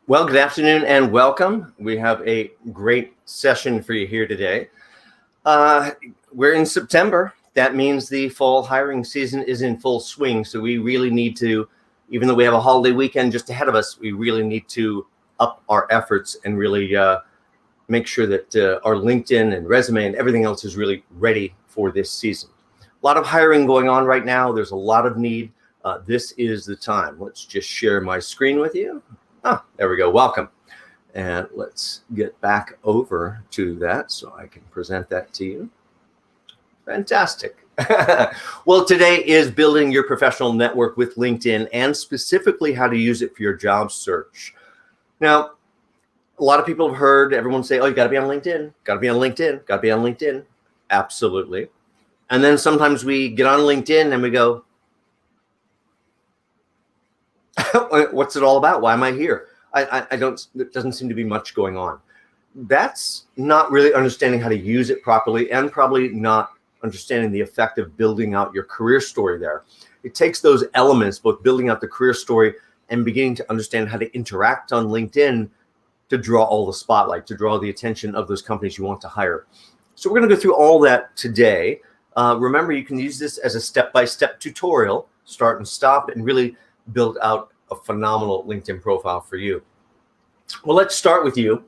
Well, good afternoon and welcome. We have a great session for you here today. We're in September. That means the fall hiring season is in full swing. So we really need to, even though we have a holiday weekend just ahead of us, we really need to up our efforts and really make sure that our LinkedIn and resume and everything else is really ready for this season. A lot of hiring going on right now. There's a lot of need. This is the time. Let's just share my screen with you. There we go. Welcome. And let's get back over to that so I can present that to you. Fantastic. Well, today is building your professional network with LinkedIn and specifically how to use it for your job search. Now, a lot of people have heard everyone say, oh, you got to be on LinkedIn, got to be on LinkedIn, got to be on LinkedIn. Absolutely. And then sometimes we get on LinkedIn and we go, what's it all about? Why am I here? I don't, there doesn't seem to be much going on. That's not really understanding how to use it properly and probably not understanding the effect of building out your career story there. It takes those elements, both building out the career story and beginning to understand how to interact on LinkedIn to draw all the spotlight, to draw the attention of those companies you want to hire. So we're going to go through all that today. Remember, you can use this as a step-by-step tutorial, start and stop, and really build out a phenomenal LinkedIn profile for you. Well, let's start with you.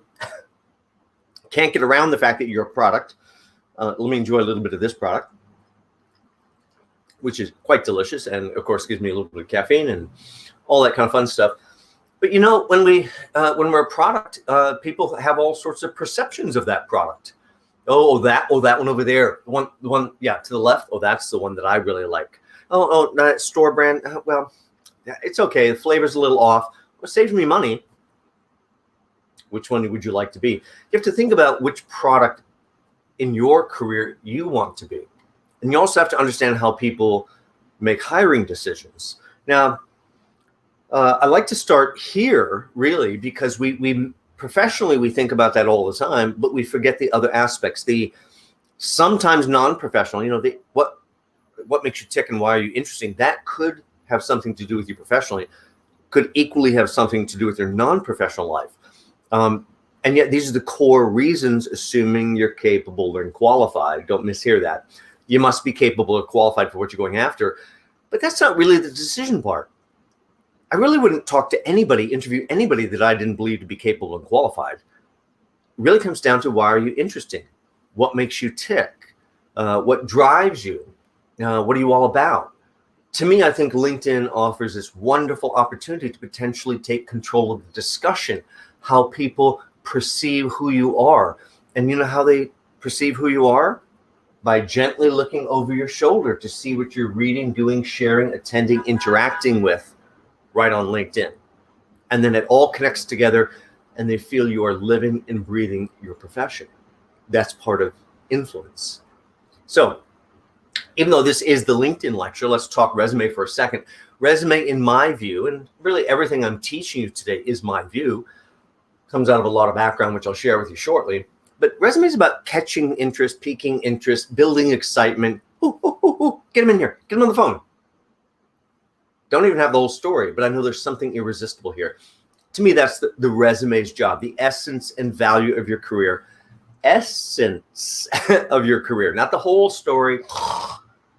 Can't get around the fact that you're a product. Let me enjoy a little bit of this product, which is quite delicious and, of course, gives me a little bit of caffeine and all that kind of fun stuff. But, you know, when we're a product, people have all sorts of perceptions of that product. That one over there, the one, yeah, to the left. Oh, that's the one that I really like. No, store brand. Well, it's okay. The flavor's a little off. It saves me money. Which one would you like to be? You have to think about which product in your career you want to be. And you also have to understand how people make hiring decisions. Now, I like to start here, really, because we professionally, we think about that all the time, but we forget the other aspects, the sometimes non-professional, you know, what makes you tick and why are you interesting? That could have something to do with you professionally, could equally have something to do with your non-professional life. And yet these are the core reasons, assuming you're capable and qualified. Don't mishear that. You must be capable or qualified for what you're going after, but that's not really the decision part. I really wouldn't talk to anybody, interview anybody that I didn't believe to be capable and qualified. It really comes down to why are you interesting? What makes you tick? What drives you? What are you all about? To me, I think LinkedIn offers this wonderful opportunity to potentially take control of the discussion, how people perceive who you are. And you know how they perceive who you are? By gently looking over your shoulder to see what you're reading, doing, sharing, attending, interacting with right on LinkedIn. And then it all connects together and they feel you are living and breathing your profession. That's part of influence. So even though this is the LinkedIn lecture, let's talk resume for a second. Resume, in my view, and really everything I'm teaching you today is my view, comes out of a lot of background, which I'll share with you shortly. But resume is about catching interest, piquing interest, building excitement. Get them in here. Get them on the phone. Don't even have the whole story, but I know there's something irresistible here. To me, that's the resume's job, the essence and value of your career. Essence of your career, not the whole story,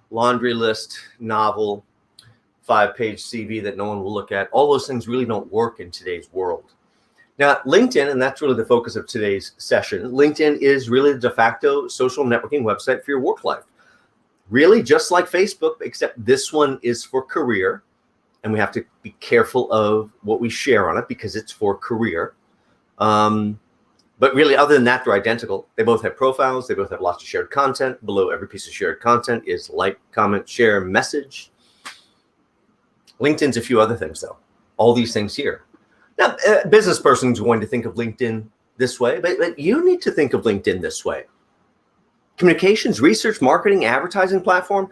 laundry list, novel, 5-page CV that no one will look at. All those things really don't work in today's world. Now, LinkedIn, and that's really the focus of today's session, LinkedIn is really the de facto social networking website for your work life. Really just like Facebook, except this one is for career. And we have to be careful of what we share on it because it's for career. But really, other than that, they're identical. They both have profiles. They both have lots of shared content. Below every piece of shared content is like, comment, share, message. LinkedIn's a few other things, though. All these things here. Now, a business person's going to think of LinkedIn this way, but you need to think of LinkedIn this way. Communications, research, marketing, advertising platform.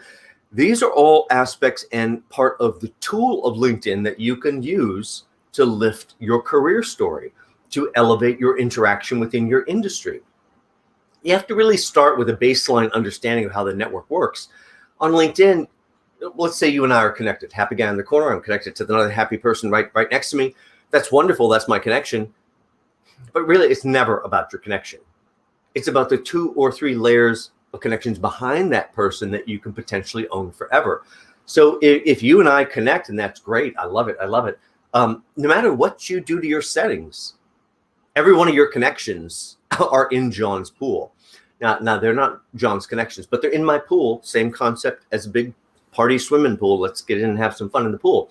These are all aspects and part of the tool of LinkedIn that you can use to lift your career story, to elevate your interaction within your industry. You have to really start with a baseline understanding of how the network works. On LinkedIn, let's say you and I are connected. Happy guy in the corner. I'm connected to another happy person right next to me. That's wonderful. That's my connection. But really, it's never about your connection. It's about the 2 or 3 layers of connections behind that person that you can potentially own forever. So if you and I connect, and that's great, I love it. No matter what you do to your settings, every one of your connections are in John's pool. Now they're not John's connections, but they're in my pool. Same concept as a big party swimming pool. Let's get in and have some fun in the pool.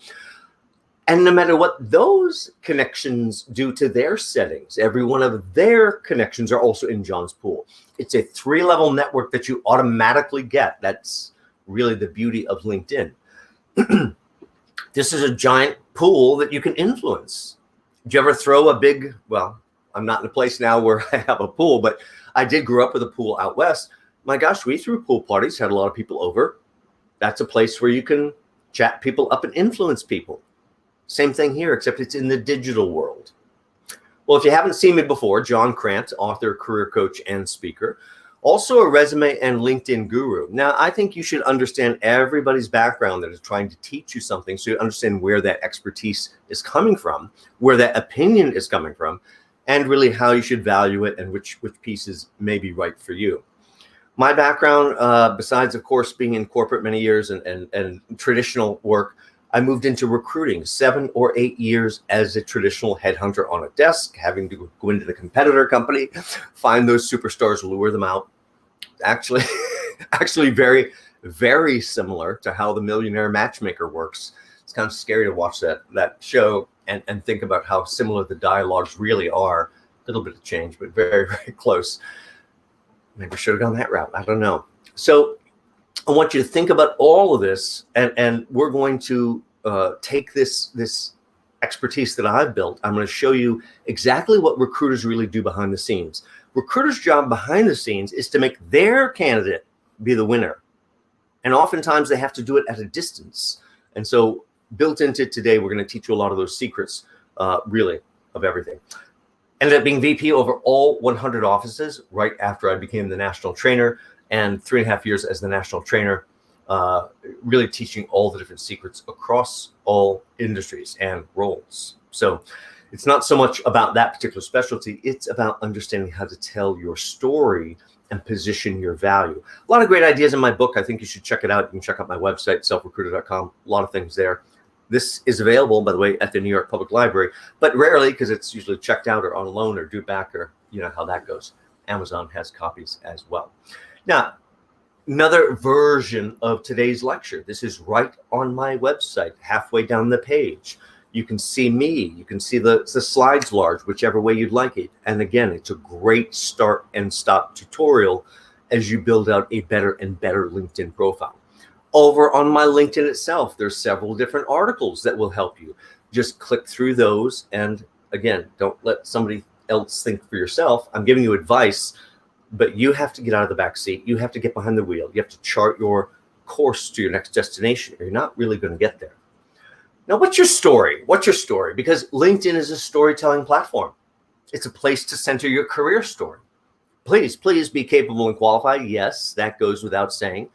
And no matter what those connections do to their settings, every one of their connections are also in John's pool. It's a 3-level network that you automatically get. That's really the beauty of LinkedIn. This is a giant pool that you can influence. Did you ever throw a big, well, I'm not in a place now where I have a pool, but I did grow up with a pool out west. My gosh, we threw pool parties, had a lot of people over. That's a place where you can chat people up and influence people. Same thing here, except it's in the digital world. Well, if you haven't seen me before, John Crant, author, career coach, and speaker, also a resume and LinkedIn guru. Now, I think you should understand everybody's background that is trying to teach you something, so you understand where that expertise is coming from, where that opinion is coming from, and really how you should value it and which pieces may be right for you. My background, besides, of course, being in corporate many years and traditional work, I moved into recruiting 7 or 8 years as a traditional headhunter on a desk, having to go into the competitor company, find those superstars, lure them out. Actually very, very similar to how the Millionaire Matchmaker works. It's kind of scary to watch that show and think about how similar the dialogues really are. A little bit of change, but very, very close. Maybe I should have gone that route. I don't know. So I want you to think about all of this, and we're going to take this expertise that I've built. I'm going to show you exactly what recruiters really do behind the scenes. Recruiters' job behind the scenes is to make their candidate be the winner. And oftentimes they have to do it at a distance. And so built into today, we're going to teach you a lot of those secrets, really, of everything. Ended up being VP over all 100 offices right after I became the national trainer, and 3.5 years as the national trainer, really teaching all the different secrets across all industries and roles. So it's not so much about that particular specialty, it's about understanding how to tell your story and position your value. A lot of great ideas in my book. I think you should check it out. You can check out my website, selfrecruiter.com. A lot of things there. This is available, by the way, at the New York Public Library, but rarely, because it's usually checked out or on loan or due back, or you know how that goes. Amazon has copies as well. Now, another version of today's lecture. This is right on my website, halfway down the page. You can see me. You can see the slides large, whichever way you'd like it. And again, it's a great start and stop tutorial as you build out a better and better LinkedIn profile. Over on my LinkedIn itself, there's several different articles that will help you. Just click through those. And again, don't let somebody else think for yourself. I'm giving you advice, but you have to get out of the back seat. You have to get behind the wheel. You have to chart your course to your next destination, or you're not really going to get there. Now, what's your story? What's your story? Because LinkedIn is a storytelling platform. It's a place to center your career story. Please be capable and qualified. Yes, that goes without saying.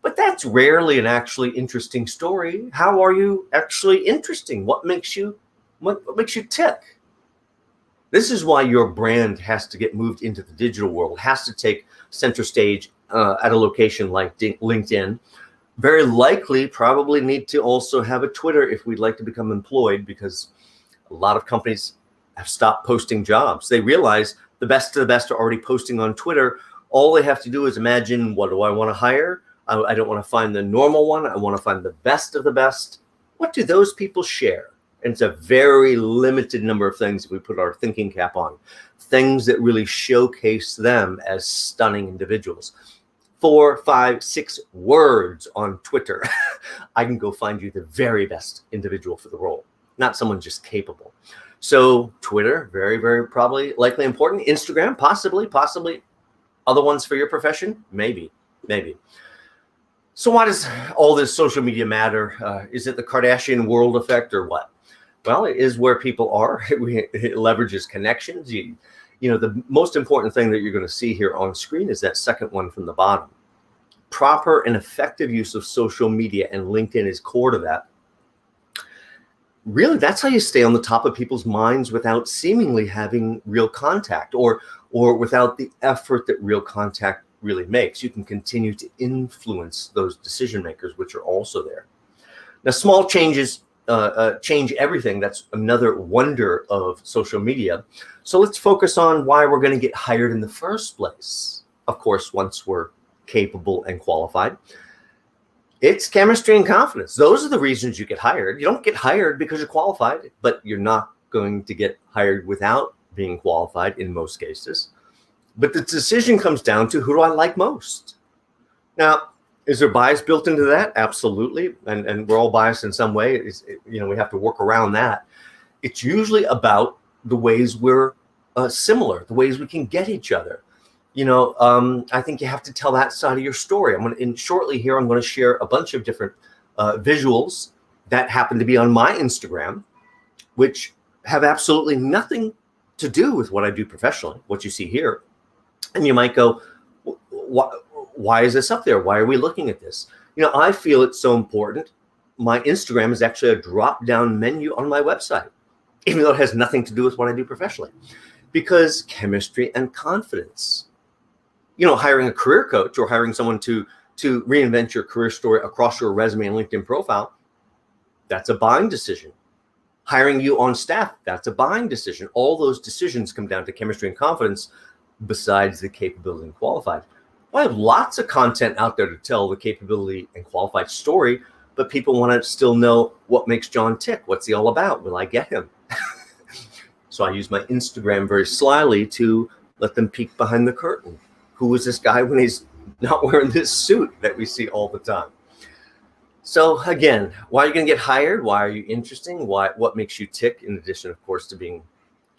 But that's rarely an actually interesting story. How are you actually interesting? What makes you tick? This is why your brand has to get moved into the digital world, has to take center stage at a location like LinkedIn. Very likely, probably need to also have a Twitter if we'd like to become employed, because a lot of companies have stopped posting jobs. They realize the best of the best are already posting on Twitter. All they have to do is imagine, what do I want to hire? I don't want to find the normal one. I want to find the best of the best. What do those people share? And it's a very limited number of things if we put our thinking cap on. Things that really showcase them as stunning individuals. 4, 5, 6 words on Twitter. I can go find you the very best individual for the role, not someone just capable. So Twitter, very, very probably likely important. Instagram, possibly. Other ones for your profession? Maybe. So why does all this social media matter? Is it the Kardashian world effect or what? Well, it is where people are. It leverages connections. You know, the most important thing that you're going to see here on screen is that second one from the bottom. Proper and effective use of social media, and LinkedIn is core to that. really, that's how you stay on the top of people's minds without seemingly having real contact, or without the effort that real contact really makes. You can continue to influence those decision makers, which are also there. Now, small changes change everything. That's another wonder of social media. So let's focus on why we're going to get hired in the first place. Of course, once we're capable and qualified, it's chemistry and confidence. Those are the reasons you get hired. You don't get hired because you're qualified, but you're not going to get hired without being qualified in most cases. But the decision comes down to, who do I like most? Now, is there bias built into that? Absolutely. And we're all biased in some way. We have to work around that. It's usually about the ways we're similar, the ways we can get each other. I think you have to tell that side of your story. I'm going to share a bunch of different visuals that happen to be on my Instagram, which have absolutely nothing to do with what I do professionally, what you see here. And you might go, why is this up there? Why are we looking at this? I feel it's so important. My Instagram is actually a drop-down menu on my website, even though it has nothing to do with what I do professionally, because chemistry and confidence. Hiring a career coach or hiring someone to reinvent your career story across your resume and LinkedIn profile, that's a buying decision. Hiring you on staff, that's a buying decision. All those decisions come down to chemistry and confidence, besides the capability and qualified. I have lots of content out there to tell the capability and qualified story, but people want to still know what makes John tick. What's he all about? Will I get him? So I use my Instagram very slyly to let them peek behind the curtain. Who is this guy when he's not wearing this suit that we see all the time? So again, why are you going to get hired? Why are you interesting? What makes you tick, in addition, of course, to being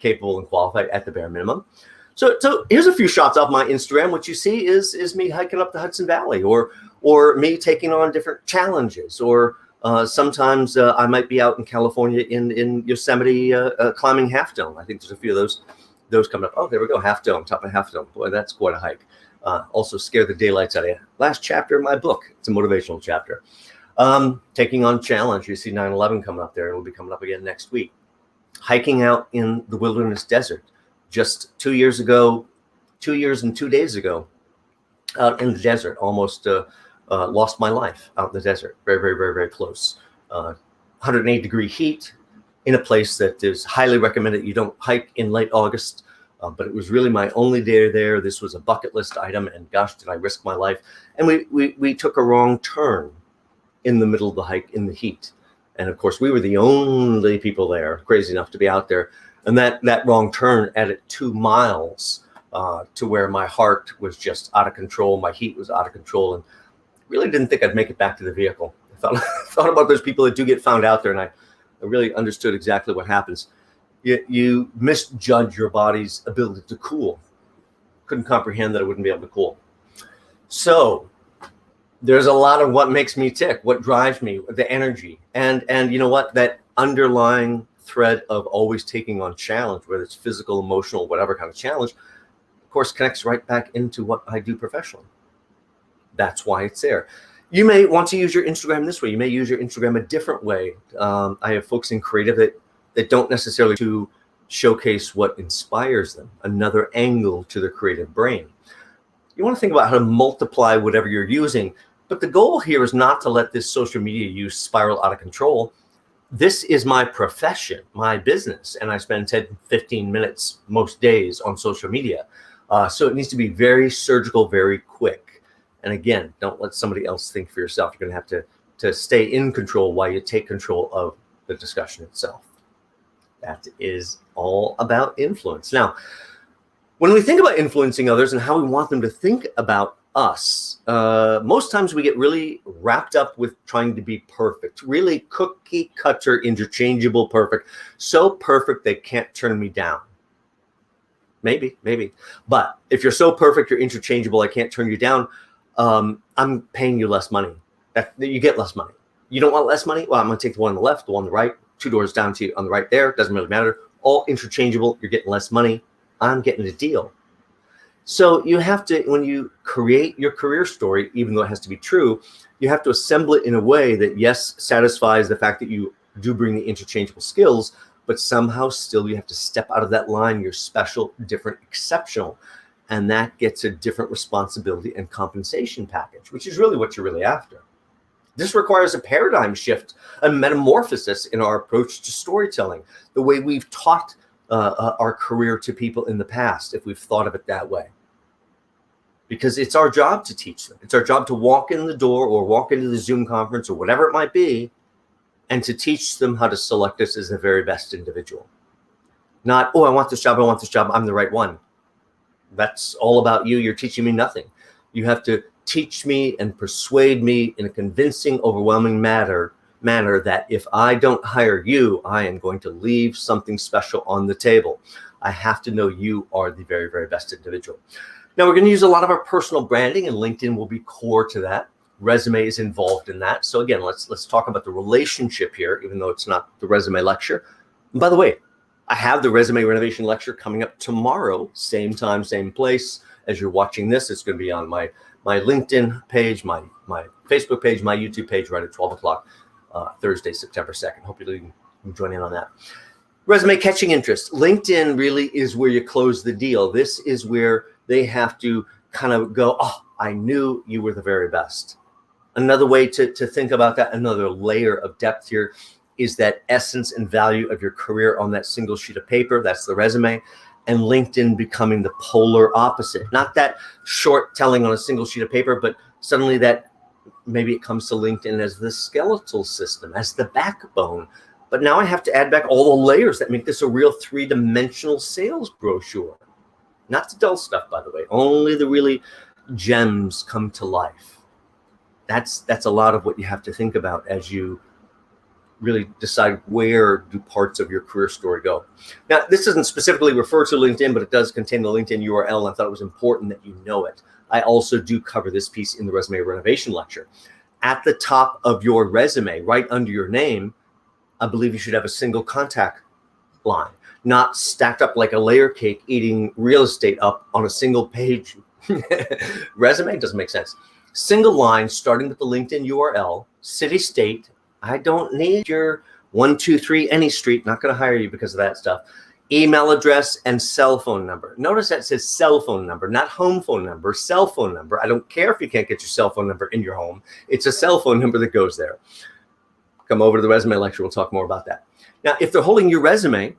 capable and qualified at the bare minimum? So here's a few shots off my Instagram. What you see is me hiking up the Hudson Valley, or me taking on different challenges, or sometimes I might be out in California in Yosemite climbing Half Dome. I think there's a few of those coming up. Oh, there we go, Half Dome, top of Half Dome. Boy, that's quite a hike. Also scare the daylights out of you. Last chapter of my book. It's a motivational chapter. Taking on challenge. You see 9/11 coming up there. It'll be coming up again next week. Hiking out in the wilderness desert. Just 2 years and 2 days ago, out in the desert, almost lost my life out in the desert. Very, very, very, very close. 108-degree heat in a place that is highly recommended you don't hike in late August. But it was really my only day there. This was a bucket list item, and gosh, did I risk my life. And we took a wrong turn in the middle of the hike in the heat. And of course, we were the only people there crazy enough to be out there. And that wrong turn added 2 miles to where my heart was just out of control. My heat was out of control, and really didn't think I'd make it back to the vehicle. I thought about those people that do get found out there, and I really understood exactly what happens. You misjudge your body's ability to cool. Couldn't comprehend that I wouldn't be able to cool. So there's a lot of what makes me tick, what drives me, the energy. And you know what? That underlying thread of always taking on challenge, whether it's physical, emotional, whatever kind of challenge, of course, connects right back into what I do professionally. That's why it's there. You may want to use your Instagram this way. You may use your Instagram a different way. I have folks in creative that don't necessarily to showcase what inspires them, another angle to their creative brain. You want to think about how to multiply whatever you're using, but the goal here is not to let this social media use spiral out of control. This is my profession, my business, and I spend 10, 15 minutes most days on social media. So it needs to be very surgical, very quick. And again, don't let somebody else think for yourself. You're going to have to stay in control while you take control of the discussion itself. That is all about influence. Now, when we think about influencing others and how we want them to think about us, most times we get really wrapped up with trying to be perfect, really cookie cutter, interchangeable, perfect, so perfect they can't turn me down. Maybe. But if you're so perfect, you're interchangeable, I can't turn you down, I'm paying you less money. You get less money. You don't want less money? Well, I'm going to take the one on the left, the one on the right, 2 doors down to you on the right there. Doesn't really matter. All interchangeable. You're getting less money. I'm getting a deal. So you have to, when you create your career story, even though it has to be true, you have to assemble it in a way that, yes, satisfies the fact that you do bring the interchangeable skills, but somehow still you have to step out of that line. You're special, different, exceptional. And that gets a different responsibility and compensation package, which is really what you're really after. This requires a paradigm shift, a metamorphosis in our approach to storytelling, the way we've taught our career to people in the past, if we've thought of it that way. Because it's our job to teach them. It's our job to walk in the door or walk into the Zoom conference or whatever it might be, and to teach them how to select us as the very best individual. Not, oh, I want this job, I'm the right one. That's all about you. You're teaching me nothing. You have to teach me and persuade me in a convincing, overwhelming manner that if I don't hire you, I am going to leave something special on the table. I have to know you are the very, very best individual. Now, we're going to use a lot of our personal branding, and LinkedIn will be core to that. Resume is involved in that. So again, let's talk about the relationship here, even though it's not the resume lecture. And by the way, I have the resume renovation lecture coming up tomorrow, same time, same place. As you're watching this, it's going to be on my LinkedIn page, my Facebook page, my YouTube page, right at 12 o'clock, Thursday, September 2nd. Hope you can join in on that. Resume catching interest. LinkedIn really is where you close the deal. This is where they have to kind of go, oh, I knew you were the very best. Another way to think about that, another layer of depth here, is that essence and value of your career on that single sheet of paper. That's the resume. And LinkedIn becoming the polar opposite. Not that short telling on a single sheet of paper, but suddenly that maybe it comes to LinkedIn as the skeletal system, as the backbone. But now I have to add back all the layers that make this a real three-dimensional sales brochure. Not the dull stuff, by the way. Only the really gems come to life. That's a lot of what you have to think about as you really decide where do parts of your career story go. Now, this doesn't specifically refer to LinkedIn, but it does contain the LinkedIn URL, and I thought it was important that you know it. I also do cover this piece in the resume renovation lecture. At the top of your resume, right under your name, I believe you should have a single contact line, not stacked up like a layer cake eating real estate up on a single page. Resume doesn't make sense. Single line starting with the LinkedIn URL, city, state. I don't need your 123 any street. Not going to hire you because of that stuff. Email address and cell phone number. Notice that says cell phone number, not home phone number, cell phone number. I don't care if you can't get your cell phone number in your home. It's a cell phone number that goes there. Come over to the resume lecture. We'll talk more about that. Now, if they're holding your resume,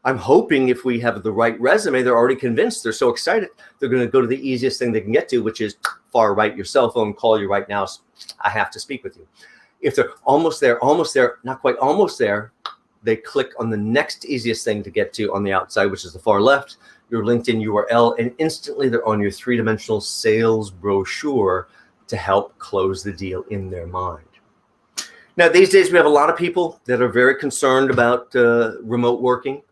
I'm hoping if we have the right resume, they're already convinced. They're so excited. They're going to go to the easiest thing they can get to, which is far right, your cell phone, call you right now. I have to speak with you. If they're almost there, not quite almost there, they click on the next easiest thing to get to on the outside, which is the far left, your LinkedIn URL, and instantly they're on your three-dimensional sales brochure to help close the deal in their mind. Now, these days, we have a lot of people that are very concerned about remote working.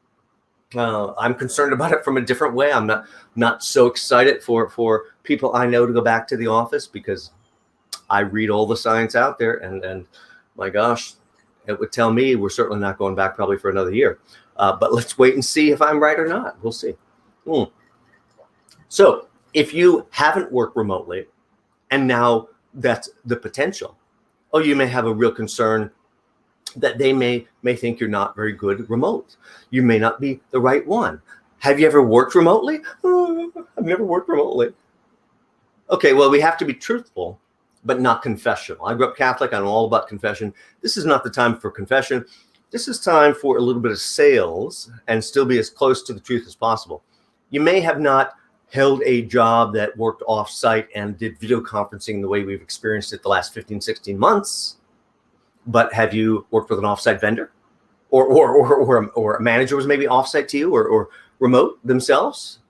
I'm concerned about it from a different way. I'm not so excited for people I know to go back to the office because I read all the science out there, and my gosh, it would tell me we're certainly not going back probably for another year. But let's wait and see if I'm right or not. We'll see. So if you haven't worked remotely, and now that's the potential, you may have a real concern that they may think you're not very good remote. You may not be the right one. Have you ever worked remotely? I've never worked remotely. Okay, well, we have to be truthful, but not confessional. I grew up Catholic. I'm all about confession. This is not the time for confession. This is time for a little bit of sales and still be as close to the truth as possible. You may have not held a job that worked off-site and did video conferencing the way we've experienced it the last 15, 16 months. But have you worked with an off-site vendor? Or a manager was maybe off-site to you or remote themselves?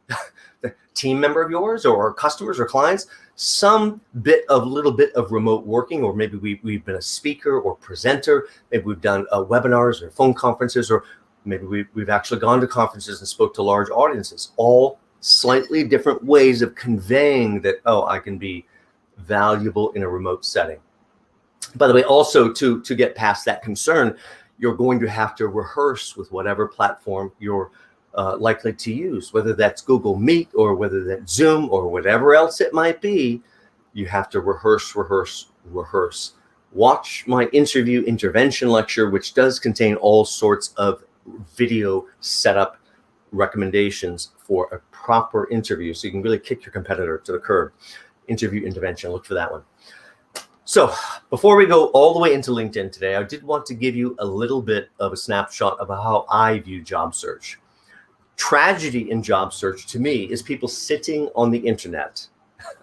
The team member of yours or customers or clients? Some little bit of remote working, or maybe we've been a speaker or presenter. Maybe we've done webinars or phone conferences, or maybe we've actually gone to conferences and spoke to large audiences. All slightly different ways of conveying that, I can be valuable in a remote setting. By the way, also to get past that concern, you're going to have to rehearse with whatever platform you're likely to use, whether that's Google Meet or whether that's Zoom or whatever else it might be. You have to rehearse. watch my interview intervention lecture, which does contain all sorts of video setup recommendations for a proper interview, so you can really kick your competitor to the curb. Interview intervention, look for that one. So before we go all the way into LinkedIn today, I did want to give you a little bit of a snapshot of how I view job search. Tragedy in job search to me is people sitting on the internet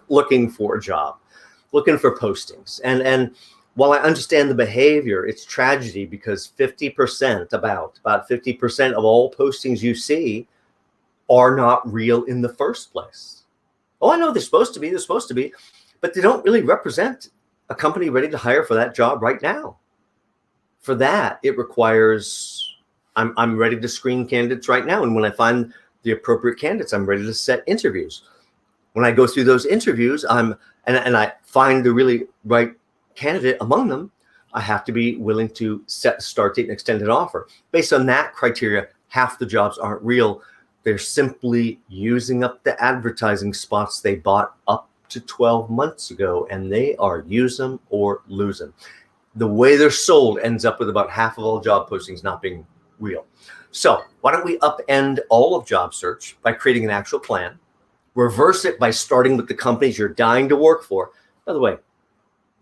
looking for a job, looking for postings. And while I understand the behavior, it's tragedy because 50%, about 50% of all postings you see are not real in the first place. Oh, I know they're supposed to be, but they don't really represent a company ready to hire for that job right now. For that, it requires, I'm ready to screen candidates right now. And when I find the appropriate candidates, I'm ready to set interviews. When I go through those interviews, and I find the really right candidate among them, I have to be willing to set a start date and extend an offer. Based on that criteria, half the jobs aren't real. They're simply using up the advertising spots they bought up to 12 months ago, and they are use them or lose them. The way they're sold ends up with about half of all job postings not being real. So why don't we upend all of job search by creating an actual plan, reverse it by starting with the companies you're dying to work for. By the way,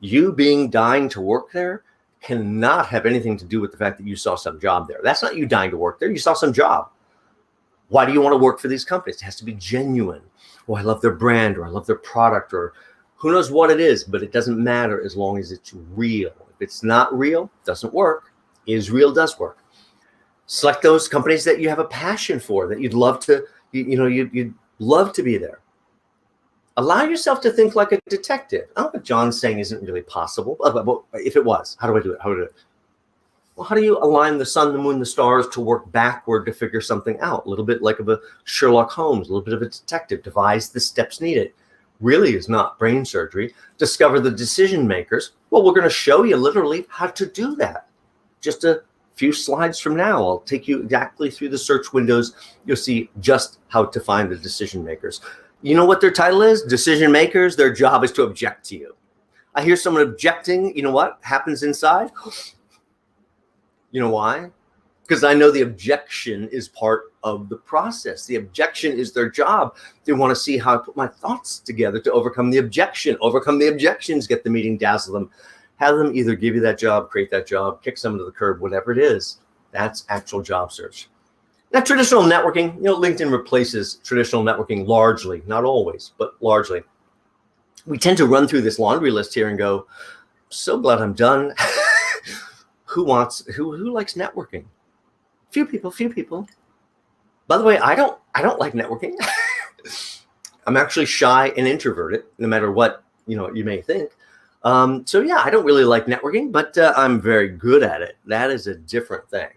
you being dying to work there cannot have anything to do with the fact that you saw some job there. That's not you dying to work there. You saw some job. Why do you want to work for these companies? It has to be genuine. Oh, I love their brand, or I love their product, or who knows what it is, but it doesn't matter as long as it's real. If it's not real, it doesn't work. Is real does work. Select those companies that you have a passion for, that you'd love to, you'd love to be there. Allow yourself to think like a detective. I don't know what John's saying isn't really possible. But if it was, how do I do it? How would I do it? Well, how do you align the sun, the moon, the stars to work backward to figure something out? A little bit like of a Sherlock Holmes, a little bit of a detective. Devise the steps needed. Really is not brain surgery. Discover the decision makers. Well, we're going to show you literally how to do that. Just a few slides from now, I'll take you exactly through the search windows. You'll see just how to find the decision makers. You know what their title is? Decision makers. Their job is to object to you. I hear someone objecting. You know what happens inside? You know why? Because I know the objection is part of the process. The objection is their job. They want to see how I put my thoughts together to overcome the objection. Overcome the objections, get the meeting, dazzle them. Have them either give you that job, create that job, kick someone to the curb, whatever it is. That's actual job search. Now, traditional networking, LinkedIn replaces traditional networking largely, not always, but largely. We tend to run through this laundry list here and go, so glad I'm done. Who likes networking? Few people. By the way, I don't like networking. I'm actually shy and introverted, no matter what, you may think. So yeah, I don't really like networking, but I'm very good at it. That is a different thing.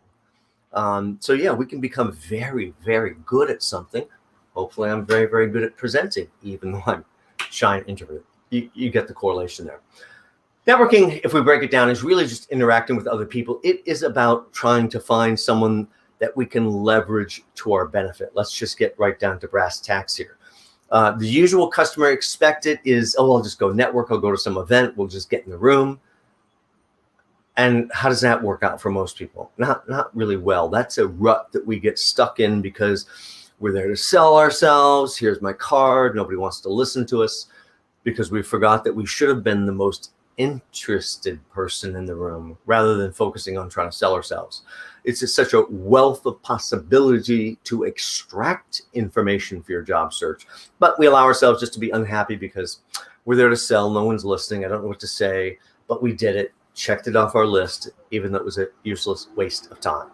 So yeah, we can become very, very good at something. Hopefully I'm very, very good at presenting, even though I'm shy and introverted. You get the correlation there. Networking, if we break it down, is really just interacting with other people. It is about trying to find someone that we can leverage to our benefit. Let's just get right down to brass tacks here. The usual customer expected is, I'll just go network. I'll go to some event. We'll just get in the room. And how does that work out for most people? Not really well. That's a rut that we get stuck in because we're there to sell ourselves. Here's my card. Nobody wants to listen to us because we forgot that we should have been the most interested person in the room rather than focusing on trying to sell ourselves. It's just such a wealth of possibility to extract information for your job search. But we allow ourselves just to be unhappy because we're there to sell. No one's listening. I don't know what to say, but we did it, checked it off our list, even though it was a useless waste of time.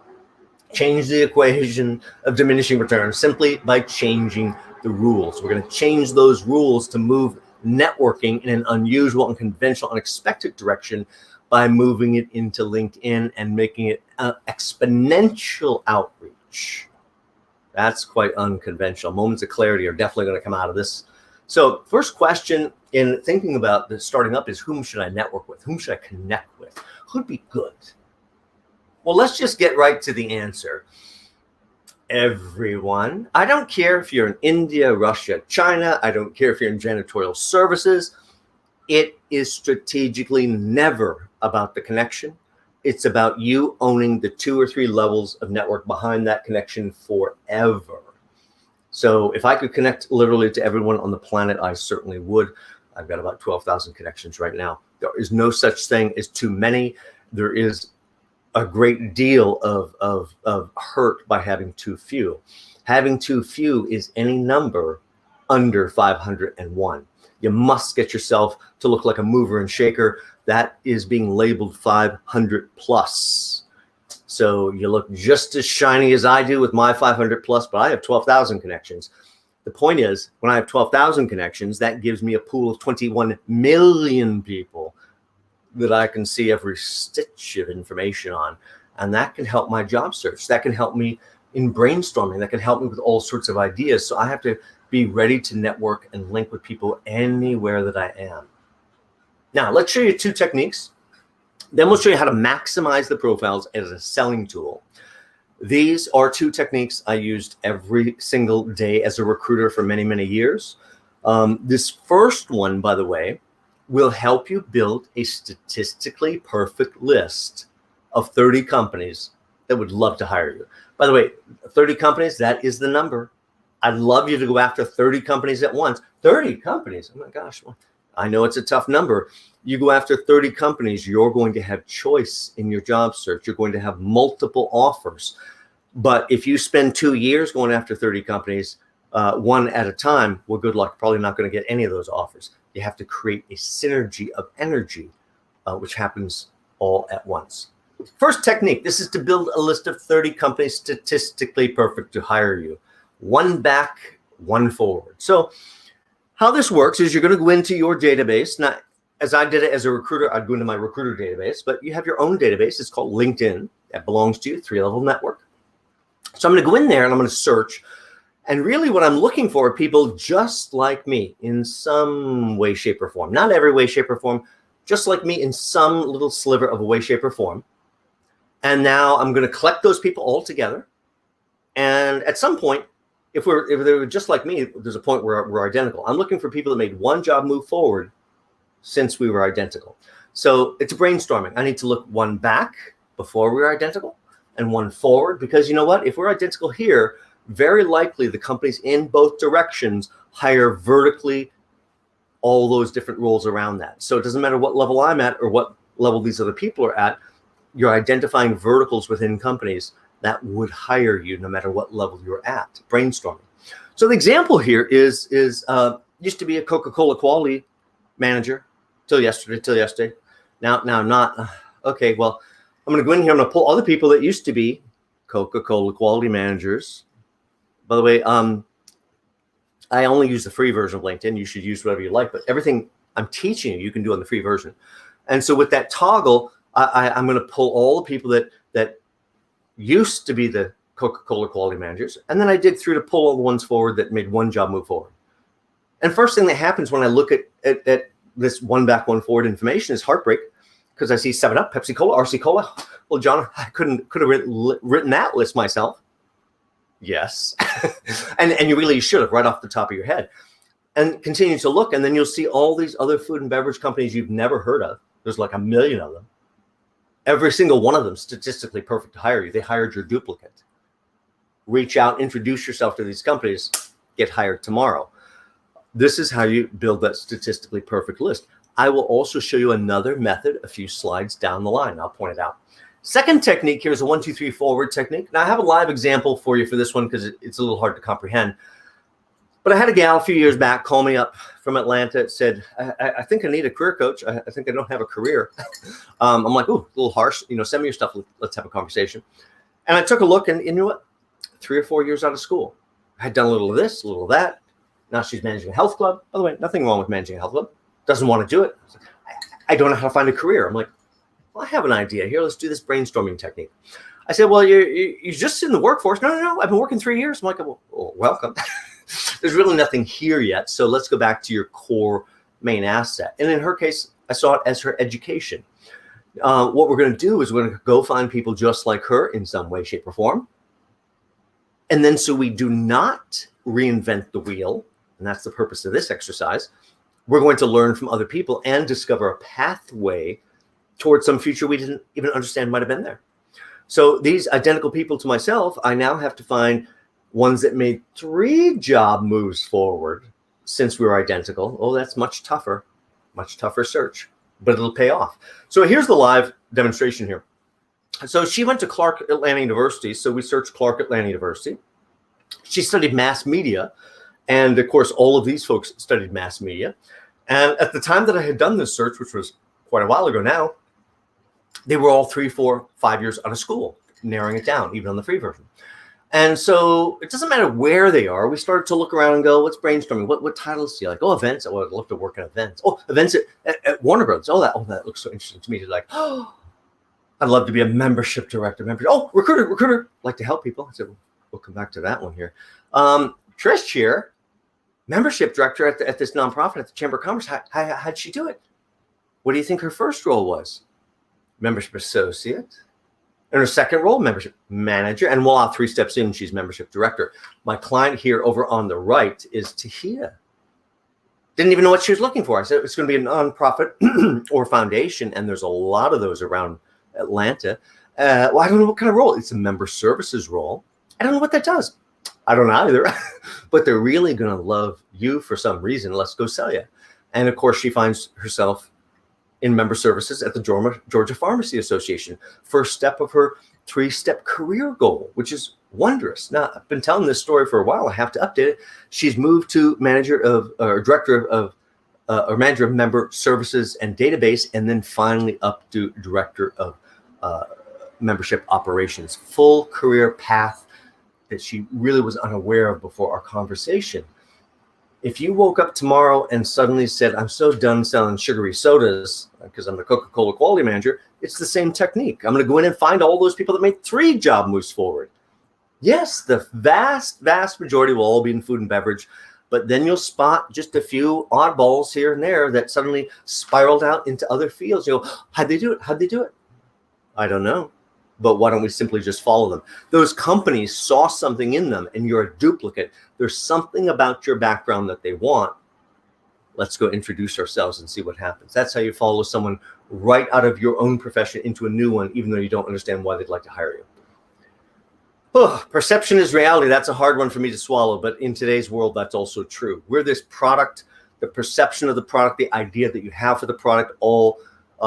Change the equation of diminishing returns simply by changing the rules. We're going to change those rules to move networking in an unusual, unconventional, unexpected direction by moving it into LinkedIn and making it exponential outreach. That's quite unconventional. Moments of clarity are definitely going to come out of this. So first question in thinking about the starting up is, whom should I network with? Whom should I connect with? Who'd be good? Well, let's just get right to the answer. Everyone. I don't care if you're in India, Russia, China. I don't care if you're in janitorial services. It is strategically never about the connection. It's about you owning the 2 or 3 levels of network behind that connection forever. So if I could connect literally to everyone on the planet, I certainly would. I've got about 12,000 connections right now. There is no such thing as too many. There is a great deal of hurt by having too few. Having too few is any number under 501. You must get yourself to look like a mover and shaker. That is being labeled 500 plus. So you look just as shiny as I do with my 500 plus, but I have 12,000 connections. The point is, when I have 12,000 connections, that gives me a pool of 21 million people that I can see every stitch of information on. And that can help my job search. That can help me in brainstorming. That can help me with all sorts of ideas. So I have to be ready to network and link with people anywhere that I am. Now, let's show you 2 techniques. Then we'll show you how to maximize the profiles as a selling tool. These are 2 techniques I used every single day as a recruiter for many, many years. This first one, by the way, will help you build a statistically perfect list of 30 companies that would love to hire you. By the way, 30 companies, that is the number. I'd love you to go after 30 companies at once. 30 companies, oh my gosh. I know it's a tough number. You go after 30 companies, you're going to have choice in your job search. You're going to have multiple offers. But if you spend 2 years going after 30 companies, one at a time, well, good luck. Probably not going to get any of those offers. You have to create a synergy of energy, which happens all at once. First technique, this is to build a list of 30 companies statistically perfect to hire you. 1 back, 1 forward. So how this works is you're going to go into your database. Now, as I did it as a recruiter, I'd go into my recruiter database, but you have your own database. It's called LinkedIn. That belongs to you, 3-level network. So I'm going to go in there and I'm going to search. And really what I'm looking for are people just like me in some way, shape, or form. Not every way, shape, or form, just like me in some little sliver of a way, shape, or form. And now I'm going to collect those people all together. And at some point, if they were just like me, there's a point where we're identical. I'm looking for people that made one job move forward since we were identical. So it's brainstorming. I need to look 1 back before we were identical and 1 forward, because you know what? If we're identical here, very likely the companies in both directions hire vertically all those different roles around that. So it doesn't matter what level I'm at or what level these other people are at. You're identifying verticals within companies that would hire you no matter what level you're at. Brainstorming. So the example here is used to be a Coca-Cola quality manager till yesterday. Now I'm not. Okay, well, I'm going to go in here. I'm going to pull all the people that used to be Coca-Cola quality managers. By the way, I only use the free version of LinkedIn. You should use whatever you like, but everything I'm teaching you, you can do on the free version. And so with that toggle, I'm going to pull all the people that used to be the Coca-Cola quality managers. And then I dig through to pull all the ones forward that made one job move forward. And first thing that happens when I look at this 1 back, 1 forward information is heartbreak, because I see 7-Up, Pepsi Cola, RC Cola. Well, John, I could have written that list myself. Yes. and you really should have right off the top of your head. And continue to look, and then you'll see all these other food and beverage companies you've never heard of. There's like 1 million of them. Every single one of them statistically perfect to hire you. They hired your duplicate. Reach out, introduce yourself to these companies, get hired tomorrow. This is how you build that statistically perfect list. I will also show you another method a few slides down the line. I'll point it out. Second technique here is a 1, 2, 3 forward technique. Now I have a live example for you for this one because it's a little hard to comprehend. But I had a gal a few years back call me up from Atlanta. It said, I think I need a career coach. I think I don't have a career. I'm like, oh, a little harsh. Send me your stuff. Let's have a conversation. And I took a look, and you know what? 3 or 4 years out of school. I had done a little of this, a little of that. Now she's managing a health club. By the way, nothing wrong with managing a health club. Doesn't want to do it. I don't know how to find a career. I'm like, well, I have an idea here. Let's do this brainstorming technique. I said, well, you're just in the workforce. No. I've been working 3 years. I'm like, well, welcome. There's really nothing here yet. So let's go back to your core main asset. And in her case, I saw it as her education. What we're going to do is we're going to go find people just like her in some way, shape, or form. And then so we do not reinvent the wheel, and that's the purpose of this exercise, we're going to learn from other people and discover a pathway towards some future we didn't even understand might have been there. So these identical people to myself, I now have to find ones that made 3 job moves forward since we were identical. Oh, that's much tougher search, but it'll pay off. So here's the live demonstration here. So she went to Clark Atlanta University. So we searched Clark Atlanta University. She studied mass media. And of course, all of these folks studied mass media. And at the time that I had done this search, which was quite a while ago now, they were all 3, 4, 5 years out of school, narrowing it down, even on the free version. And so it doesn't matter where they are. We started to look around and go, what's brainstorming? What titles do you like? Oh, events. Oh, I'd love to work in events. Oh, events at Warner Brothers. Oh, that looks so interesting to me. They're like, oh, I'd love to be a membership director. Oh, recruiter. Like to help people. I said, we'll come back to that one here. Trish here, membership director at this nonprofit at the Chamber of Commerce. How'd she do it? What do you think her first role was? Membership associate. And her second role, membership manager. And voila, 3 steps in, she's membership director. My client here over on the right is Tahia. Didn't even know what she was looking for. I said it's going to be a nonprofit or foundation, and there's a lot of those around Atlanta. Well, I don't know what kind of role. It's a member services role. I don't know what that does. I don't know either. But they're really going to love you for some reason. Let's go sell you. And of course, she finds herself in member services at the Georgia Pharmacy Association. First step of her 3-step career goal, which is wondrous. Now, I've been telling this story for a while. I have to update it. She's moved to manager of or manager of member services and database, and then finally up to director of membership operations. Full career path that she really was unaware of before our conversation. If you woke up tomorrow and suddenly said, I'm so done selling sugary sodas because I'm the Coca-Cola quality manager, it's the same technique. I'm going to go in and find all those people that made 3 job moves forward. Yes, the vast majority will all be in food and beverage, but then you'll spot just a few oddballs here and there that suddenly spiraled out into other fields. You go, how'd they do it? I don't know. But why don't we simply just follow them? Those companies saw something in them and you're a duplicate. There's something about your background that they want. Let's go introduce ourselves and see what happens. That's how you follow someone right out of your own profession into a new one, even though you don't understand why they'd like to hire you. Oh, perception is reality. That's a hard one for me to swallow, but in today's world, that's also true. We're this product, the perception of the product, the idea that you have for the product, all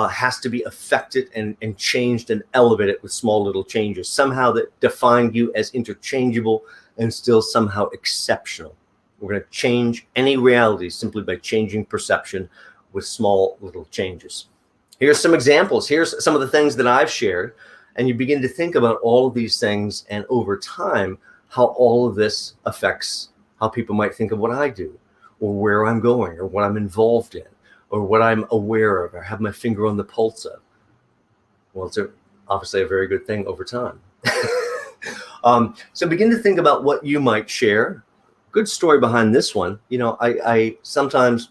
has to be affected and changed and elevated with small little changes, somehow that define you as interchangeable and still somehow exceptional. We're going to change any reality simply by changing perception with small little changes. Here's some examples. Here's some of the things that I've shared. And you begin to think about all of these things and over time, how all of this affects how people might think of what I do or where I'm going or what I'm involved in, or what I'm aware of or have my finger on the pulse of. Well, it's obviously a very good thing over time. So begin to think about what you might share. Good story behind this one. You know, I sometimes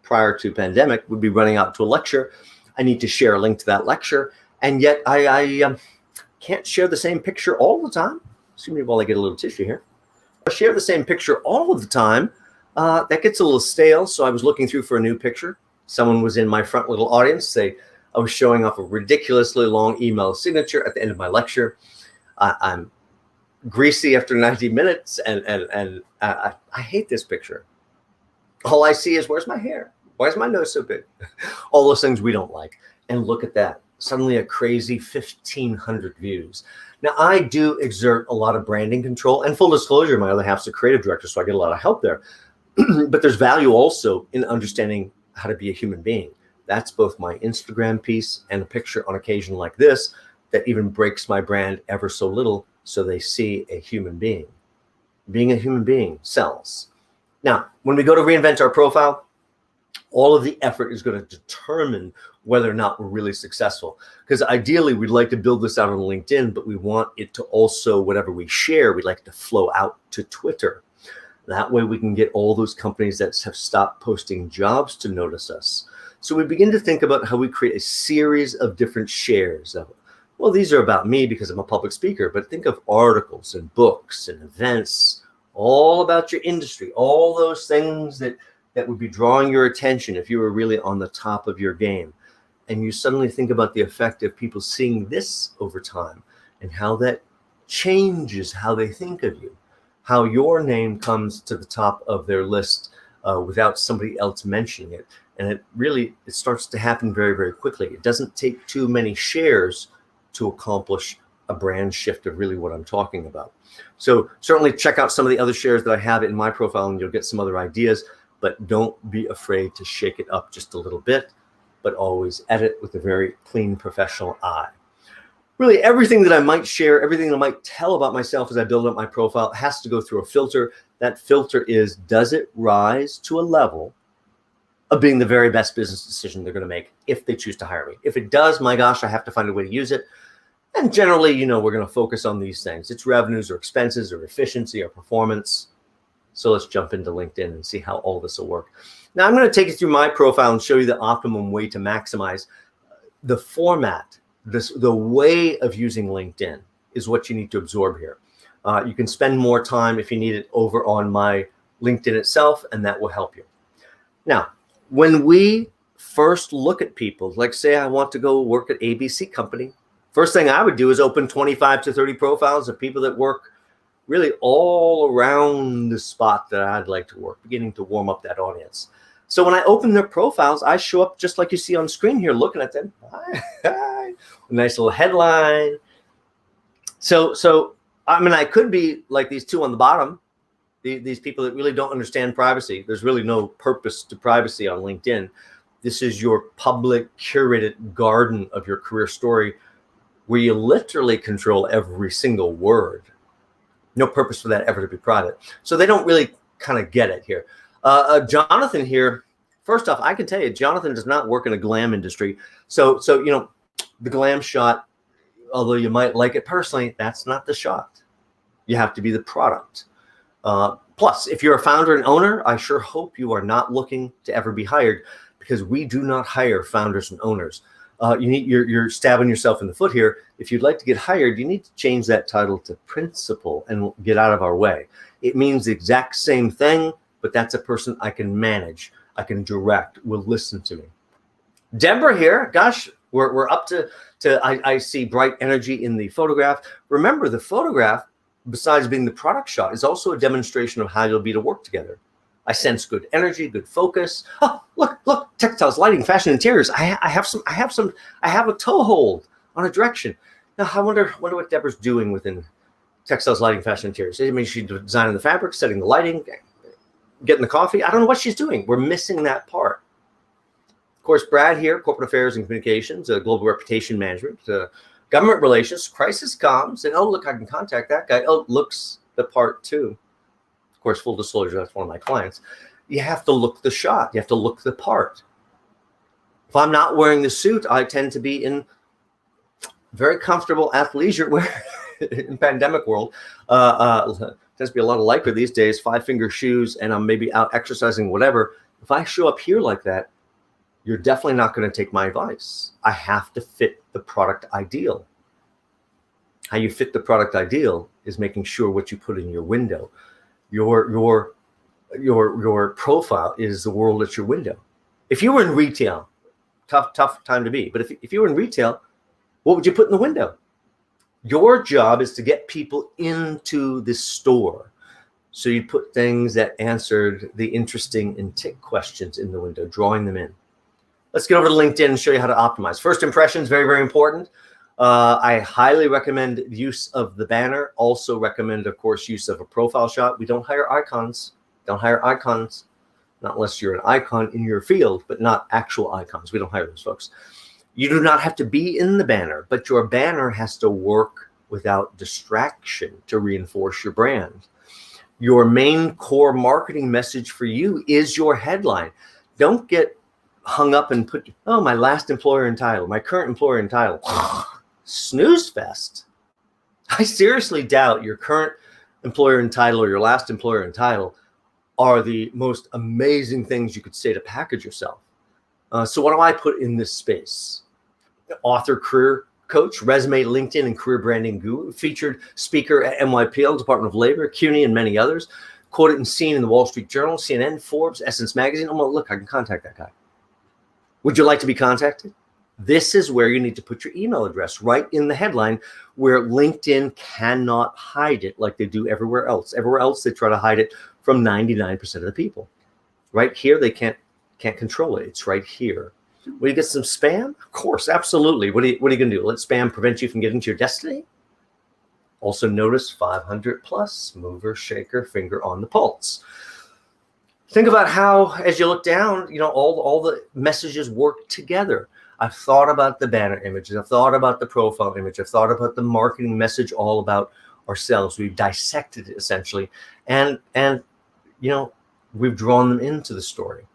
prior to pandemic would be running out to a lecture. I need to share a link to that lecture. And yet I can't share the same picture all the time. Excuse me while I get a little tissue here. I share the same picture all of the time. That gets a little stale, so I was looking through for a new picture. Someone was in my front little audience. I was showing off a ridiculously long email signature at the end of my lecture. I'm greasy after 90 minutes, and I hate this picture. All I see is, where's my hair? Why is my nose so big? All those things we don't like. And look at that. Suddenly a crazy 1,500 views. Now, I do exert a lot of branding control. And full disclosure, my other half's a creative director, so I get a lot of help there. But there's value also in understanding how to be a human being. That's both my Instagram piece and a picture on occasion like this that even breaks my brand ever so little so they see a human being. Being a human being sells. Now, when we go to reinvent our profile, all of the effort is going to determine whether or not we're really successful. Because ideally, we'd like to build this out on LinkedIn, but we want it to also, whatever we share, we'd like to flow out to Twitter. That way we can get all those companies that have stopped posting jobs to notice us. So we begin to think about how we create a series of different shares of, well, these are about me because I'm a public speaker, but think of articles and books and events, all about your industry, all those things that would be drawing your attention if you were really on the top of your game. and you suddenly think about the effect of people seeing this over time and how that changes how they think of you, how your name comes to the top of their list without somebody else mentioning it. And it starts to happen very, very quickly. It doesn't take too many shares to accomplish a brand shift of really what I'm talking about. So certainly check out some of the other shares that I have in my profile, and you'll get some other ideas, but don't be afraid to shake it up just a little bit, but always edit with a very clean, professional eye. Really, everything that I might share, everything that I might tell about myself as I build up my profile has to go through a filter. That filter is, does it rise to a level of being the very best business decision they're going to make if they choose to hire me? If it does, my gosh, I have to find a way to use it. And generally, we're going to focus on these things. It's revenues or expenses or efficiency or performance. So let's jump into LinkedIn and see how all this will work. Now, I'm going to take you through my profile and show you the optimum way to maximize the format. The way of using LinkedIn is what you need to absorb here. You can spend more time if you need it over on my LinkedIn itself, and that will help you. Now, when we first look at people, like say I want to go work at ABC company, first thing I would do is open 25 to 30 profiles of people that work really all around the spot that I'd like to work, beginning to warm up that audience. So when I open their profiles, I show up just like you see on screen here, looking at them. Hi. Nice little headline. So I could be like these two on the bottom, these people that really don't understand privacy. There's really no purpose to privacy on LinkedIn. This is your public curated garden of your career story where you literally control every single word. No purpose for that ever to be private. So they don't really kind of get it here. Jonathan here, first off, I can tell you, Jonathan does not work in a glam industry. So the glam shot, although you might like it personally, that's not the shot. You have to be the product. Plus, if you're a founder and owner, I sure hope you are not looking to ever be hired, because we do not hire founders and owners. You're stabbing yourself in the foot here. If you'd like to get hired, you need to change that title to principal and get out of our way. It means the exact same thing, but that's a person I can manage, I can direct, will listen to me. Deborah here, gosh, we're up to I see bright energy in the photograph. Remember, the photograph, besides being the product shot, is also a demonstration of how you'll be to work together. I sense good energy, good focus. Oh, look, textiles, lighting, fashion, interiors. I have a toehold on a direction. Now, I wonder what Deborah's doing within textiles, lighting, fashion, interiors. I mean, she's designing the fabric, setting the lighting, getting the coffee. I don't know what she's doing. We're missing that part. Of course, Brad here, corporate affairs and communications, global reputation management, government relations, crisis comms, and oh, look, I can contact that guy. Oh, looks the part too. Of course, full disclosure, that's one of my clients. You have to look the shot. You have to look the part. If I'm not wearing the suit, I tend to be in very comfortable athleisure wear in pandemic world. Tends to be a lot of lycra these days, 5-finger shoes, and I'm maybe out exercising, whatever. If I show up here like that, you're definitely not going to take my advice. I have to fit the product ideal. How you fit the product ideal is making sure what you put in your window. Your profile is the world at your window. If you were in retail, tough time to be. But if you were in retail, what would you put in the window? Your job is to get people into the store. So you put things that answered the interesting and tick questions in the window, drawing them in. Let's get over to LinkedIn and show you how to optimize. First impressions, very, very important. I highly recommend use of the banner. Also recommend, of course, use of a profile shot. We don't hire icons. Don't hire icons, not unless you're an icon in your field, but not actual icons. We don't hire those folks. You do not have to be in the banner, but your banner has to work without distraction to reinforce your brand. Your main core marketing message for you is your headline. Don't get hung up and put, oh, my last employer and title, my current employer and title. Snooze fest. I seriously doubt your current employer and title or your last employer and title are the most amazing things you could say to package yourself. So what do I put in this space? Author, career coach, resume, LinkedIn, and career branding guru, featured speaker at NYPL, Department of Labor, CUNY, and many others. Quoted and seen in the Wall Street Journal, CNN, Forbes, Essence Magazine. Oh, look, I can contact that guy. Would you like to be contacted? This is where you need to put your email address right in the headline, where LinkedIn cannot hide it like they do everywhere else. Everywhere else, they try to hide it from 99% of the people. Right here, they can't control it. It's right here. Will you get some spam? Of course, absolutely. What are you going to do? Let spam prevent you from getting to your destiny? Also notice 500 plus, mover, shaker, finger on the pulse. Think about how, as you look down, all the messages work together. I've thought about the banner images. I've thought about the profile image. I've thought about the marketing message all about ourselves. We've dissected it essentially. And we've drawn them into the story.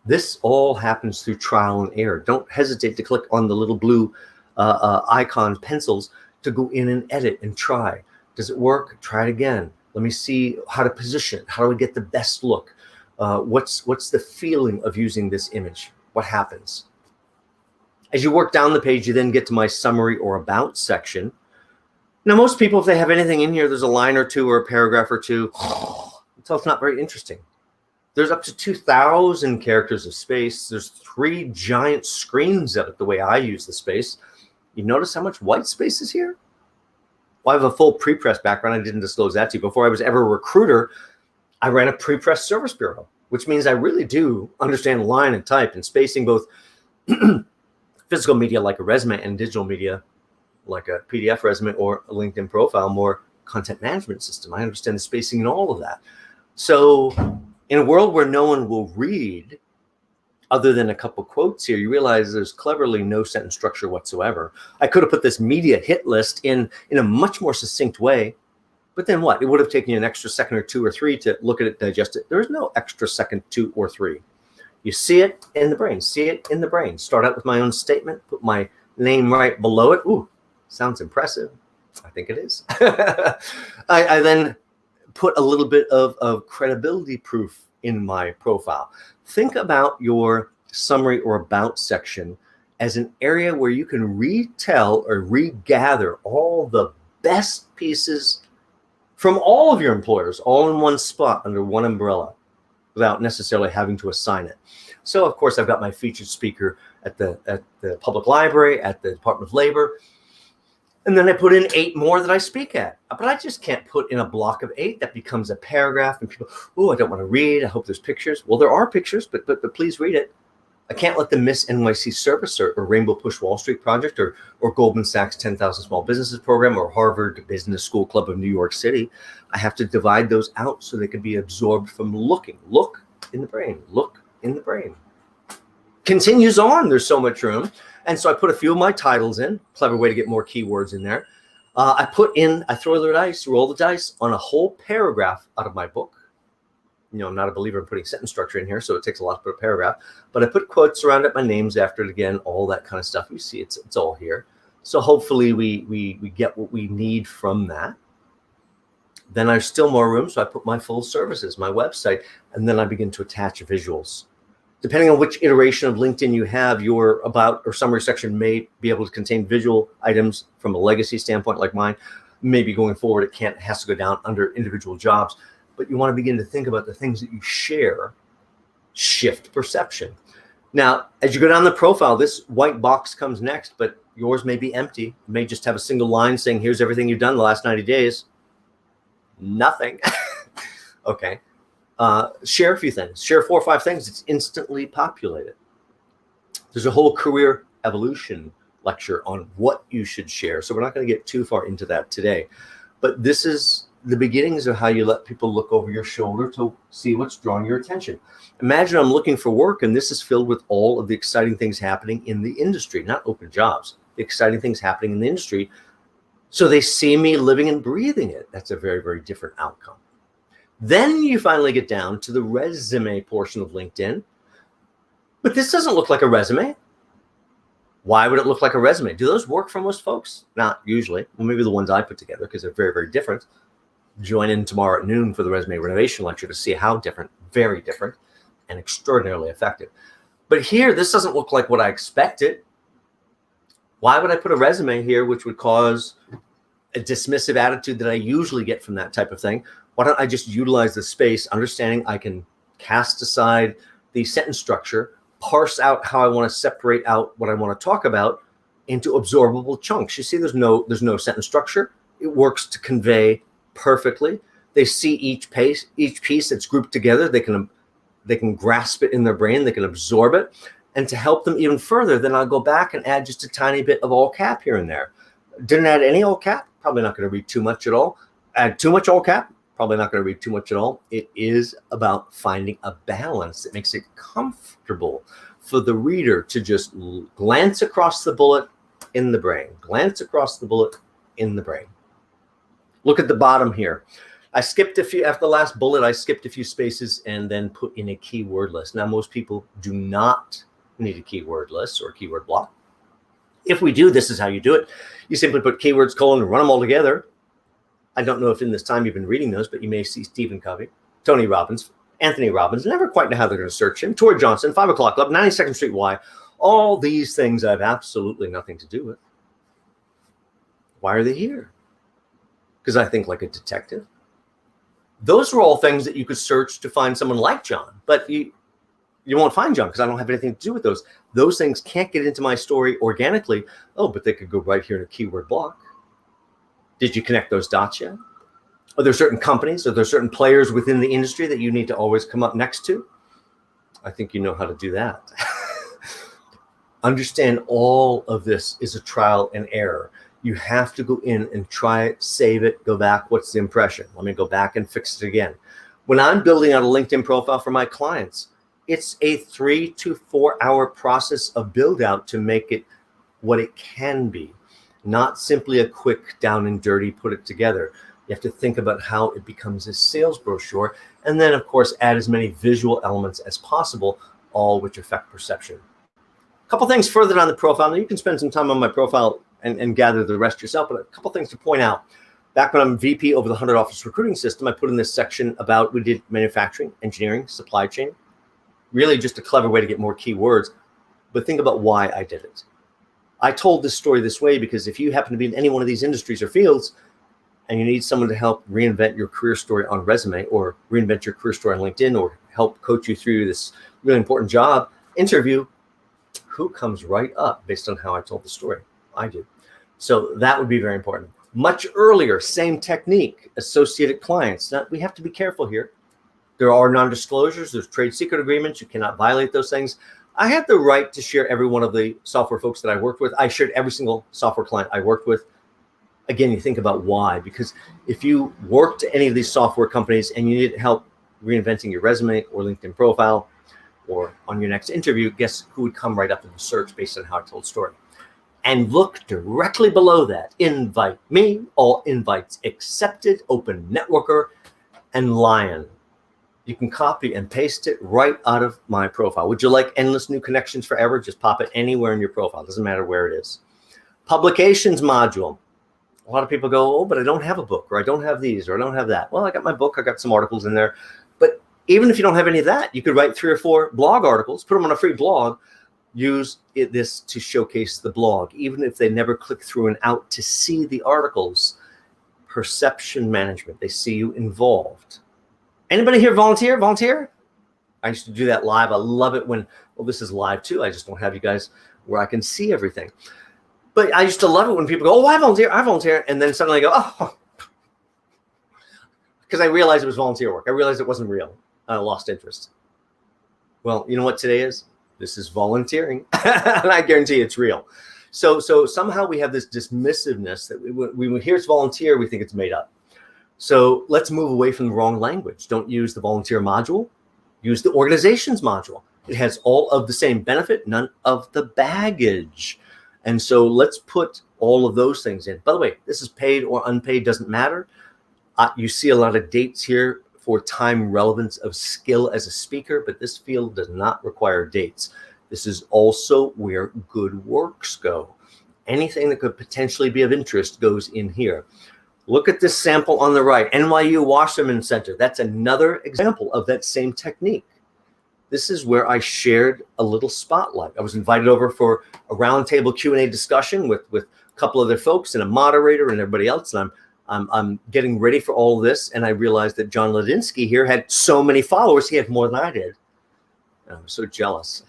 This all happens through trial and error. Don't hesitate to click on the little blue icon pencils to go in and edit and try. Does it work? Try it again. Let me see how to position it. How do I get the best look? What's the feeling of using this image? What happens? As you work down the page, you then get to my summary or about section. Now, most people, if they have anything in here, there's a line or two or a paragraph or two. So it's not very interesting. There's up to 2,000 characters of space. There's 3 giant screens of it, the way I use the space. You notice how much white space is here? Well, I have a full pre-press background. I didn't disclose that to you. Before I was ever a recruiter, I ran a pre-press service bureau, which means I really do understand line and type and spacing, both physical media like a resume and digital media like a PDF resume or a LinkedIn profile, more content management system. I understand the spacing and all of that. So in a world where no one will read other than a couple quotes here, you realize there's cleverly no sentence structure whatsoever. I could have put this media hit list in a much more succinct way, but then what? It would have taken you an extra second or 2 or 3 to look at it, digest it. There is no extra second, 2 or 3. You see it in the brain, see it in the brain. Start out with my own statement, put my name right below it. Ooh, sounds impressive. I think it is. I then put a little bit of credibility proof in my profile. Think about your summary or about section as an area where you can retell or regather all the best pieces from all of your employers, all in one spot under one umbrella, without necessarily having to assign it. So, of course, I've got my featured speaker at the public library, at the Department of Labor, and then I put in 8 more that I speak at. But I just can't put in a block of 8. That becomes a paragraph, and people, oh, I don't want to read. I hope there's pictures. Well, there are pictures, but please read it. I can't let them miss NYC Service or Rainbow Push Wall Street Project or Goldman Sachs 10,000 Small Businesses Program or Harvard Business School Club of New York City. I have to divide those out so they can be absorbed from looking. Look in the brain. Look in the brain. Continues on. There's so much room. And so I put a few of my titles in. Clever way to get more keywords in there. I throw the dice, roll the dice on a whole paragraph out of my book. I'm not a believer in putting sentence structure in here, so it takes a lot to put a paragraph. But I put quotes around it, my name's after it again, all that kind of stuff. You see, it's all here. So hopefully we get what we need from that. Then there's still more room, so I put my full services, my website, and then I begin to attach visuals. Depending on which iteration of LinkedIn you have, your about or summary section may be able to contain visual items from a legacy standpoint like mine. Maybe going forward, it has to go down under individual jobs. But you want to begin to think about the things that you share, shift perception. Now, as you go down the profile, this white box comes next, but yours may be empty. You may just have a single line saying, here's everything you've done the last 90 days. Nothing. Okay. Share a few things. Share 4 or 5 things. It's instantly populated. There's a whole career evolution lecture on what you should share. So we're not going to get too far into that today. But this is the beginnings of how you let people look over your shoulder to see what's drawing your attention. Imagine I'm looking for work, and this is filled with all of the exciting things happening in the industry, not open jobs, the exciting things happening in the industry. So they see me living and breathing it. That's a very, very different outcome. Then you finally get down to the resume portion of LinkedIn. But this doesn't look like a resume. Why would it look like a resume? Do those work for most folks? Not usually. Well, maybe the ones I put together, because they're very, very different. Join in tomorrow at noon for the resume renovation lecture to see how different, very different, and extraordinarily effective. But here, this doesn't look like what I expected. Why would I put a resume here, which would cause a dismissive attitude that I usually get from that type of thing? Why don't I just utilize the space, understanding I can cast aside the sentence structure, parse out how I want to separate out what I want to talk about into absorbable chunks. You see, there's no sentence structure. It works to convey perfectly. They see each piece that's grouped together. They can grasp it in their brain. They can absorb it. And to help them even further, then I'll go back and add just a tiny bit of all cap here and there. Didn't add any all cap, probably not going to read too much at all. Add too much all cap, probably not going to read too much at all. It is about finding a balance that makes it comfortable for the reader to just glance across the bullet in the brain. Glance across the bullet in the brain. Look at the bottom here. I skipped a few, after the last bullet, I skipped a few spaces and then put in a keyword list. Now, most people do not need a keyword list or a keyword block. If we do, this is how you do it. You simply put keywords, colon, and run them all together. I don't know if in this time you've been reading those, but you may see Stephen Covey, Tony Robbins, Anthony Robbins, never quite know how they're going to search him, Tori Johnson, 5 O'Clock Club, 92nd Street Y. All these things I have absolutely nothing to do with. Why are they here? Because I think like a detective. Those are all things that you could search to find someone like John, but you won't find John because I don't have anything to do with those. Those things can't get into my story organically. Oh, but they could go right here in a keyword block. Did you connect those dots yet? Are there certain companies? Are there certain players within the industry that you need to always come up next to? I think you know how to do that. Understand all of this is a trial and error. You have to go in and try it, save it, go back. What's the impression? Let me go back and fix it again. When I'm building out a LinkedIn profile for my clients, it's a 3 to 4 hour process of build out to make it what it can be, not simply a quick down and dirty, put it together. You have to think about how it becomes a sales brochure. And then of course, add as many visual elements as possible, all which affect perception. A couple things further down the profile. Now you can spend some time on my profile and gather the rest yourself, but a couple things to point out. Back when I'm VP over the 100 office recruiting system, I put in this section about, we did manufacturing, engineering, supply chain, really just a clever way to get more keywords, but think about why I did it. I told this story this way because if you happen to be in any one of these industries or fields and you need someone to help reinvent your career story on resume or reinvent your career story on LinkedIn or help coach you through this really important job interview, who comes right up based on how I told the story? I do. So that would be very important. Much earlier, same technique, associated clients. Now, we have to be careful here. There are non-disclosures. There's trade secret agreements. You cannot violate those things. I had the right to share every one of the software folks that I worked with. I shared every single software client I worked with. Again, you think about why. Because if you worked at any of these software companies and you needed help reinventing your resume or LinkedIn profile or on your next interview, guess who would come right up in the search based on how I told the story? And look directly below that. Invite me, all invites accepted, open networker, and Lion. You can copy and paste it right out of my profile. Would you like endless new connections forever? Just pop it anywhere in your profile. Doesn't matter where it is. Publications module. A lot of people go, oh, but I don't have a book, or I don't have these, or I don't have that. Well, I got my book. I got some articles in there. But even if you don't have any of that, you could write 3 or 4 blog articles, put them on a free blog, use this to showcase the blog, even if they never click through and out to see the articles. Perception management. They see you involved. Anybody here volunteer? Volunteer? I used to do that live. I love it when, well, this is live too. I just don't have you guys where I can see everything. But I used to love it when people go, oh, I volunteer. And then suddenly I go, oh, because I realized it was volunteer work. I realized it wasn't real. I lost interest. Well, you know what today is? This is volunteering, and I guarantee it's real. So somehow we have this dismissiveness that we hear it's volunteer, we think it's made up. So let's move away from the wrong language. Don't use the volunteer module. Use the organizations module. It has all of the same benefit, none of the baggage. And so let's put all of those things in. By the way, this is paid or unpaid, doesn't matter. You see a lot of dates here for time relevance of skill as a speaker, but this field does not require dates. This is also where good works go. Anything that could potentially be of interest goes in here. Look at this sample on the right, NYU Wasserman Center. That's another example of that same technique. This is where I shared a little spotlight. I was invited over for a roundtable Q&A discussion with a couple other folks and a moderator and everybody else. And I'm getting ready for all of this. And I realized that John Ladinsky here had so many followers. He had more than I did. And I was so jealous.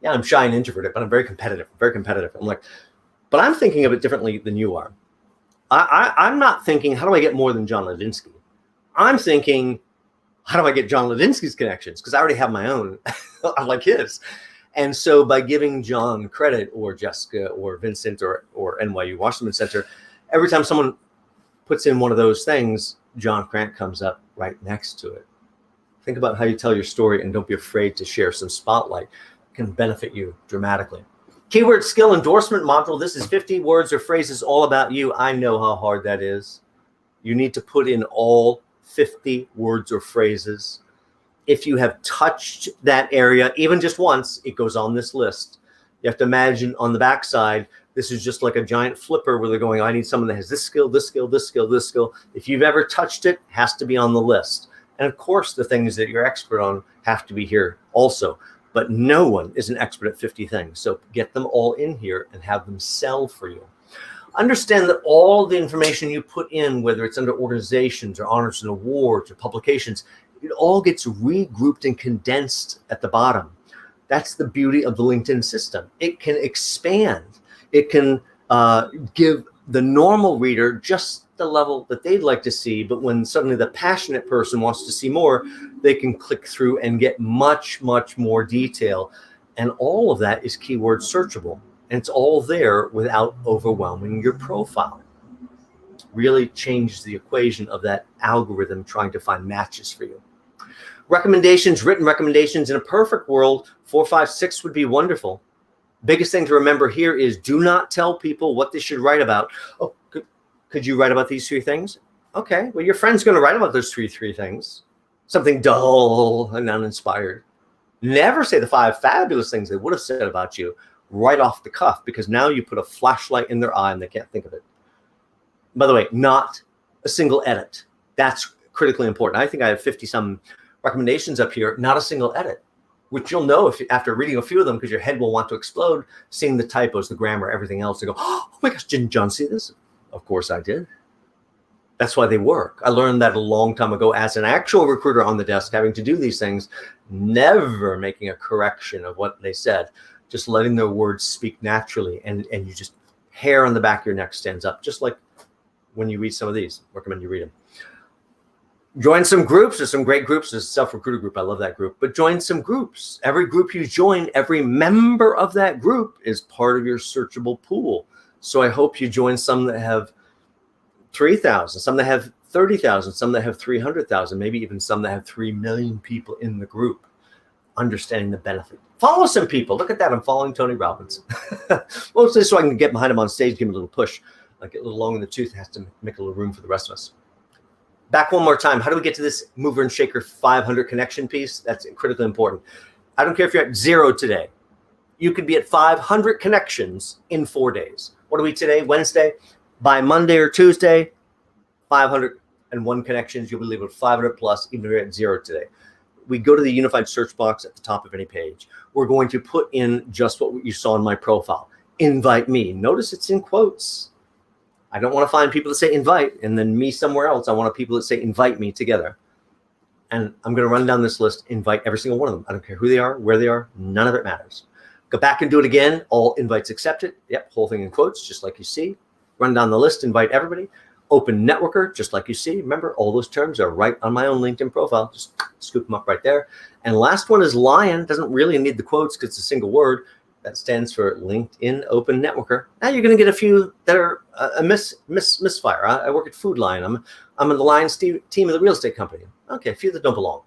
Yeah, I'm shy and introverted, but I'm very competitive, very competitive. I'm like, but I'm thinking of it differently than you are. I'm not thinking, how do I get more than John Ladinsky? I'm thinking, how do I get John Ladinsky's connections? Because I already have my own, I like his. And so by giving John credit, or Jessica, or Vincent, or NYU Washington Center, every time someone puts in one of those things, John Crant comes up right next to it. Think about how you tell your story, and don't be afraid to share some spotlight. It can benefit you dramatically. Keyword skill endorsement module. This is 50 words or phrases all about you. I know how hard that is. You need to put in all 50 words or phrases. If you have touched that area, even just once, it goes on this list. You have to imagine on the backside, this is just like a giant flipper where they're going, I need someone that has this skill, this skill, this skill, this skill. If you've ever touched it, it has to be on the list. And of course, the things that you're expert on have to be here also. But no one is an expert at 50 things. So get them all in here and have them sell for you. Understand that all the information you put in, whether it's under organizations or honors and awards or publications, it all gets regrouped and condensed at the bottom. That's the beauty of the LinkedIn system. It can expand. It can give the normal reader just the level that they'd like to see, but when suddenly the passionate person wants to see more, they can click through and get much, much more detail. And all of that is keyword searchable. And it's all there without overwhelming your profile. Really changes the equation of that algorithm trying to find matches for you. Recommendations, written recommendations. In a perfect world, 4, 5, 6 would be wonderful. Biggest thing to remember here is do not tell people what they should write about. Oh, could you write about these 3 things? Okay, well, your friend's going to write about those three things. Something dull and uninspired. Never say the 5 fabulous things they would have said about you right off the cuff, because now you put a flashlight in their eye and they can't think of it. By the way, not a single edit. That's critically important. I think I have 50 some recommendations up here, not a single edit, which you'll know if after reading a few of them, because your head will want to explode, seeing the typos, the grammar, everything else, and go, oh my gosh, didn't John see this? Of course I did. That's why they work. I learned that a long time ago as an actual recruiter on the desk, having to do these things, never making a correction of what they said, just letting their words speak naturally. And you just, hair on the back of your neck stands up, just like when you read some of these. Recommend you read them. Join some groups. There's some great groups. There's a self-recruiter group. I love that group. But join some groups. Every group you join, every member of that group is part of your searchable pool. So I hope you join some that have 3,000, some that have 30,000, some that have 300,000, maybe even some that have 3 million people in the group. Understanding the benefit. Follow some people. Look at that. I'm following Tony Robbins. Mostly so I can get behind him on stage, give him a little push. Like get a little long in the tooth, has to make a little room for the rest of us. Back one more time. How do we get to this mover and shaker 500 connection piece? That's critically important. I don't care if you're at 0 today. You could be at 500 connections in 4 days. What are we today? Wednesday. By Monday or Tuesday, 501 connections. You'll be leaving with 500 plus, even if you're at 0 today. We go to the unified search box at the top of any page. We're going to put in just what you saw in my profile. Invite me. Notice it's in quotes. I don't want to find people that say invite and then me somewhere else. I want people that say invite me together. And I'm going to run down this list, invite every single one of them. I don't care who they are, where they are. None of it matters. Go back and do it again. All invites accepted. Yep, whole thing in quotes, just like you see. Run down the list, invite everybody. Open networker, just like you see. Remember, all those terms are right on my own LinkedIn profile. Just scoop them up right there. And last one is lion. Doesn't really need the quotes because it's a single word. That stands for LinkedIn Open Networker. Now you're going to get a few that are a misfire. I work at Food Lion. I'm in the Lions team of the real estate company. Okay, a few that don't belong.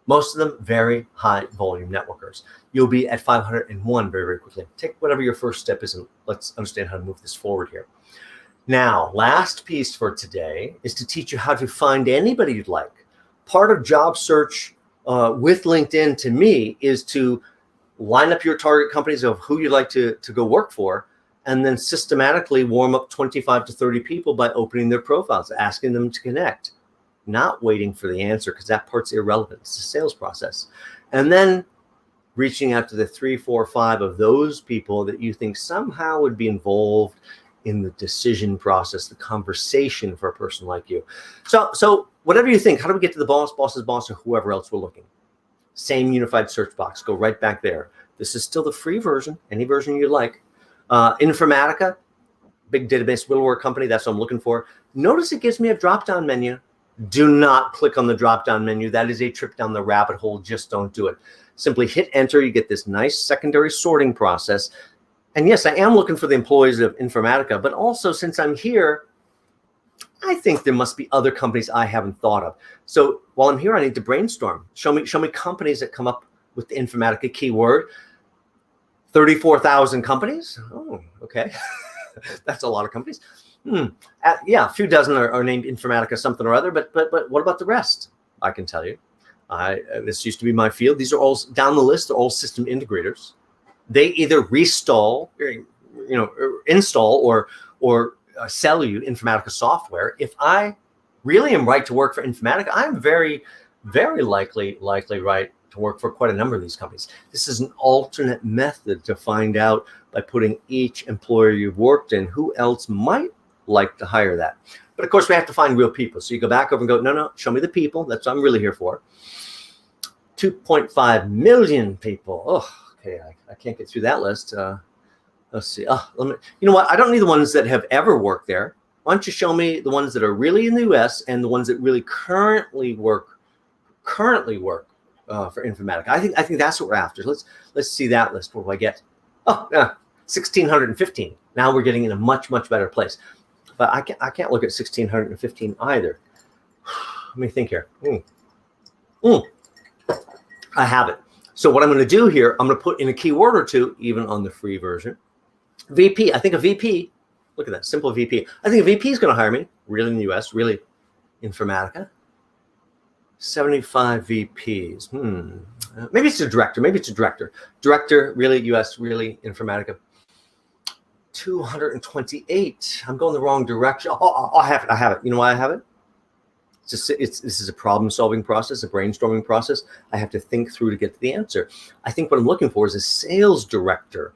Most of them very high volume networkers. You'll be at 501 very, very quickly. Take whatever your first step is and let's understand how to move this forward here. Now, last piece for today is to teach you how to find anybody you'd like. Part of job search with LinkedIn to me is to line up your target companies of who you'd like to go work for, and then systematically warm up 25 to 30 people by opening their profiles, asking them to connect, not waiting for the answer because that part's irrelevant. It's a sales process. And then reaching out to the 3, 4, 5 of those people that you think somehow would be involved in the decision process, the conversation for a person like you. So whatever you think, how do we get to the boss, boss's boss, or whoever else we're looking? Same unified search box. Go right back there. This is still the free version, any version you like. Informatica, big database middleware company. That's what I'm looking for. Notice it gives me a drop-down menu. Do not click on the drop-down menu. That is a trip down the rabbit hole. Just don't do it. Simply hit enter. You get this nice secondary sorting process. And yes, I am looking for the employees of Informatica, but also since I'm here, I think there must be other companies I haven't thought of. So while I'm here, I need to brainstorm. Show me companies that come up with the Informatica keyword. 34,000 companies. Oh, okay. That's a lot of companies. Yeah, a few dozen are named Informatica something or other, but what about the rest? I can tell you. This used to be my field. These are all down the list. They're all system integrators. They either install or sell you Informatica software. If I really am right to work for Informatica, I'm very, very likely right to work for quite a number of these companies. This is an alternate method to find out by putting each employer you've worked in, who else might like to hire that. But of course, we have to find real people. So you go back over and go, no, show me the people. That's what I'm really here for. 2.5 million people. Oh, okay, I can't get through that list. Let's see. You know what? I don't need the ones that have ever worked there. Why don't you show me the ones that are really in the U.S. and the ones that really currently work for Informatica? I think that's what we're after. Let's see that list. What do I get? Oh, yeah, 1,615. Now we're getting in a much better place. But I can't look at 1,615 either. Let me think here. I have it. So what I'm going to do here, I'm going to put in a keyword or two, even on the free version. VP. I think a VP. Look at that, simple VP. I think a VP is going to hire me. Really in the U.S. Really Informatica. 75 VPs. Maybe it's a director. Director, really US, really Informatica. 228. I'm going the wrong direction. I have it. You know why I have it? This is a problem-solving process, a brainstorming process. I have to think through to get to the answer. I think what I'm looking for is a sales director.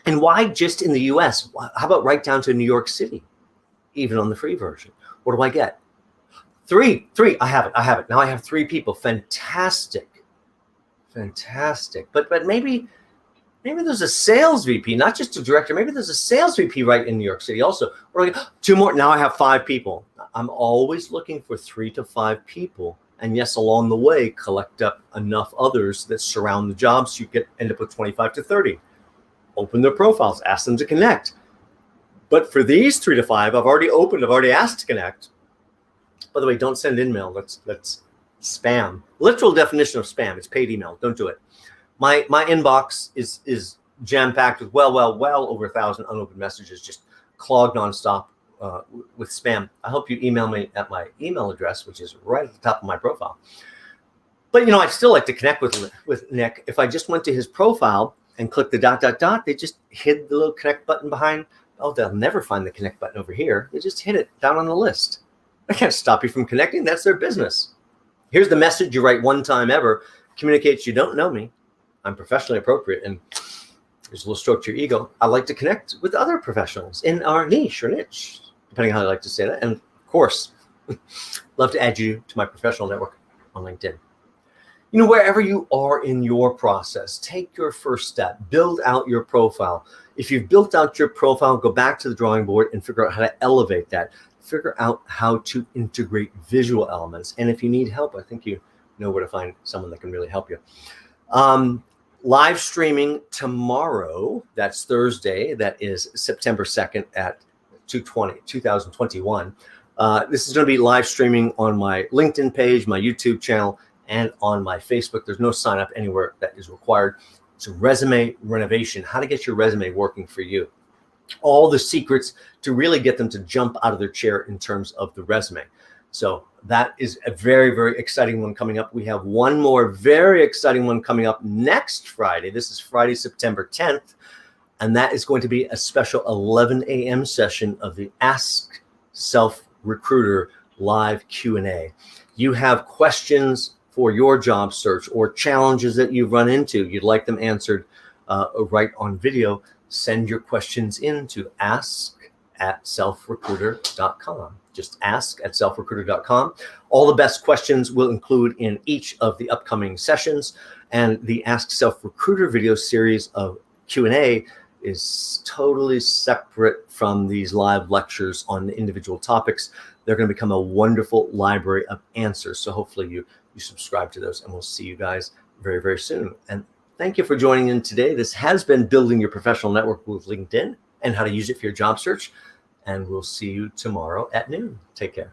And why just in the US? How about right down to New York City, even on the free version? What do I get? Three. I have it. Now I have 3 people. Fantastic. But maybe there's a sales VP, not just a director. Maybe there's a sales VP right in New York City also. Or 2 more. Now I have 5 people. I'm always looking for 3 to 5 people. And yes, along the way, collect up enough others that surround the job so you end up with 25 to 30. Open their profiles. Ask them to connect. But for these 3 to 5, I've already asked to connect. By the way, don't send in mail. That's spam. Literal definition of spam. It's paid email. Don't do it. My inbox is jam-packed with well over 1,000 unopened messages, just clogged nonstop with spam. I hope you email me at my email address, which is right at the top of my profile. But I'd still like to connect with Nick. If I just went to his profile and clicked the ... they just hid the little connect button behind. Oh, they'll never find the connect button over here. They just hit it down on the list. I can't stop you from connecting. That's their business. Here's the message you write one time ever. Communicates you don't know me. I'm professionally appropriate. And there's a little stroke to your ego. I like to connect with other professionals in our niche, depending on how you like to say that. And of course, love to add you to my professional network on LinkedIn. Wherever you are in your process, take your first step. Build out your profile. If you've built out your profile, go back to the drawing board and figure out how to elevate that. Figure out how to integrate visual elements. And if you need help, I think you know where to find someone that can really help you. Live streaming tomorrow, that's Thursday, that is September 2nd at 2021. This is going to be live streaming on my LinkedIn page, my YouTube channel, and on my Facebook. There's no sign up anywhere that is required. It's a resume renovation, how to get your resume working for you. All the secrets to really get them to jump out of their chair in terms of the resume. So that is a very, very exciting one coming up. We have one more very exciting one coming up next Friday. This is Friday, September 10th. And that is going to be a special 11 a.m. session of the Ask Self Recruiter live Q&A. You have questions for your job search or challenges that you've run into. You'd like them answered right on video. Send your questions in to ask@selfrecruiter.com. just ask@selfrecruiter.com. All the best questions will include in each of the upcoming sessions, and the Ask Self Recruiter video series of Q&A is totally separate from these live lectures on the individual topics. They're going to become a wonderful library of answers. So hopefully you subscribe to those, and we'll see you guys very, very soon. And thank you for joining in today. This has been Building Your Professional Network with LinkedIn and how to use it for your job search. And we'll see you tomorrow at noon. Take care.